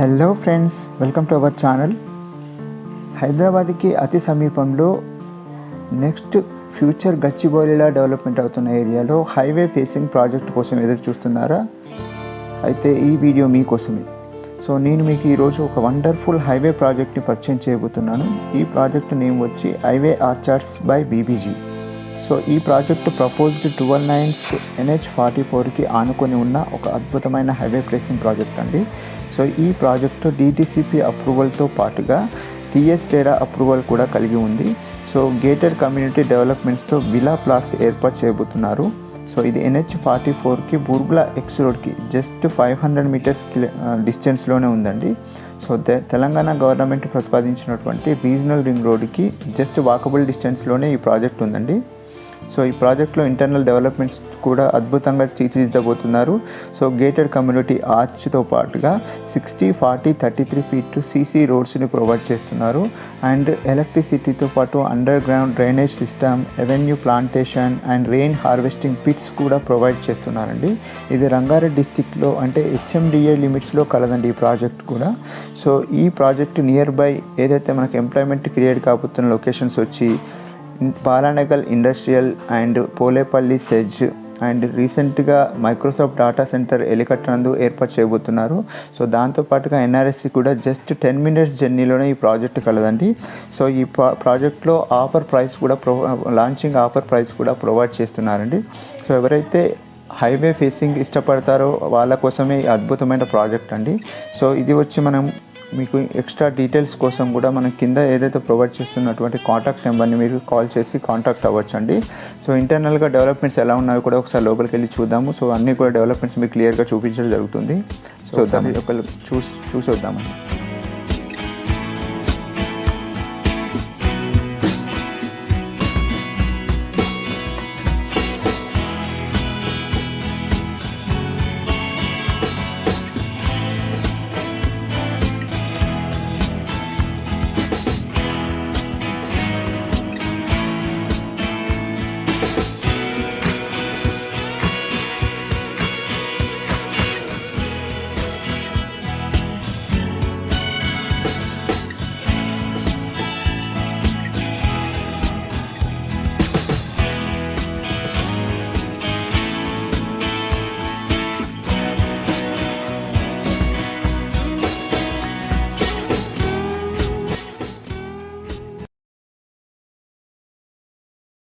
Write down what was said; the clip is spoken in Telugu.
Hello friends, welcome to our channel. హైదరాబాద్కి అతి సమీపంలో నెక్స్ట్ ఫ్యూచర్ గచ్చిబౌలిలా డెవలప్మెంట్ అవుతున్న ఏరియాలో హైవే ఫేసింగ్ ప్రాజెక్ట్ కోసం ఎదురు చూస్తున్నారా? అయితే ఈ వీడియో మీకోసమే. సో నేను మీకు ఈరోజు ఒక వండర్ఫుల్ హైవే ప్రాజెక్ట్ని పరిచయం చేయబోతున్నాను. ఈ ప్రాజెక్ట్ నేమ్ వచ్చి highway orchards by BBG. So ఈ ప్రాజెక్టు ప్రపోజ్డ్ 12 లైన్స్ NH44కి ఆనుకొని ఉన్న ఒక అద్భుతమైన హైవే ఫేసింగ్ ప్రాజెక్ట్ అండి. సో ఈ ప్రాజెక్టు DTCP అప్రూవల్తో పాటుగా TS-RERA అప్రూవల్ కూడా కలిగి ఉంది. సో గేటెడ్ కమ్యూనిటీ డెవలప్మెంట్స్తో విలా ప్లాట్స్ ఏర్పాటు చేయబోతున్నారు. సో ఇది NH44కి బూర్గుల ఎక్స్ రోడ్కి జస్ట్ 500 మీటర్స్ డిస్టెన్స్లోనే ఉందండి. సో తెలంగాణ గవర్నమెంట్ ప్రతిపాదించినటువంటి రీజనల్ రింగ్ రోడ్కి జస్ట్ వాకబుల్ డిస్టెన్స్లోనే ఈ ప్రాజెక్ట్ ఉందండి. సో ఈ ప్రాజెక్ట్లో ఇంటర్నల్ డెవలప్మెంట్స్ కూడా అద్భుతంగా తీర్చిదిద్దబోతున్నారు. సో గేటెడ్ కమ్యూనిటీ ఆర్చ్తో పాటుగా 60, 40, 33 ఫీట్ CC రోడ్స్ని ప్రొవైడ్ చేస్తున్నారు. అండ్ ఎలక్ట్రిసిటీతో పాటు underground drainage system, avenue plantation and rain harvesting pits కూడా ప్రొవైడ్ చేస్తున్నారండి. ఇది రంగారెడ్డి డిస్టిక్లో అంటే HMDA లిమిట్స్లో కలదండి ఈ ప్రాజెక్ట్ కూడా. సో ఈ ప్రాజెక్ట్ నియర్ బై ఏదైతే మనకు ఎంప్లాయ్మెంట్ క్రియేట్ కాబోతున్న లొకేషన్స్ వచ్చి Palanagal industrial and Polepalli SEZ and రీసెంట్గా మైక్రోసాఫ్ట్ డేటా సెంటర్ ఎలికట్ నందు ఏర్పాటు చేయబోతున్నారు. సో దాంతోపాటుగా NRSC కూడా జస్ట్ 10 మినిట్స్ జర్నీలోనే ఈ ప్రాజెక్ట్ కలదండి. సో ఈ ప్రాజెక్ట్లో ఆఫర్ ప్రైస్ కూడా లాంచింగ్ ఆఫర్ ప్రైస్ కూడా ప్రొవైడ్ చేస్తున్నారండి. సో ఎవరైతే హైవే ఫేసింగ్ ఇష్టపడతారో వాళ్ళ కోసమే ఈ అద్భుతమైన ప్రాజెక్ట్ అండి. సో ఇది వచ్చి మనం మీకు ఎక్స్ట్రా డీటెయిల్స్ కోసం కూడా మనం కింద ఏదైతే ప్రొవైడ్ చేస్తున్నటువంటి కాంటాక్ట్ నెంబర్ని మీరు కాల్ చేసి కాంటాక్ట్ అవ్వచ్చండి. సో ఇంటర్నల్గా డెవలప్మెంట్స్ ఎలా ఉన్నాయో కూడా ఒకసారి లోపలికి వెళ్ళి చూద్దాము. సో అన్నీ కూడా డెవలప్మెంట్స్ మీకు క్లియర్గా చూపించడం జరుగుతుంది. సో దాన్ని ఒకళ్ళు చూసి వద్దామండి.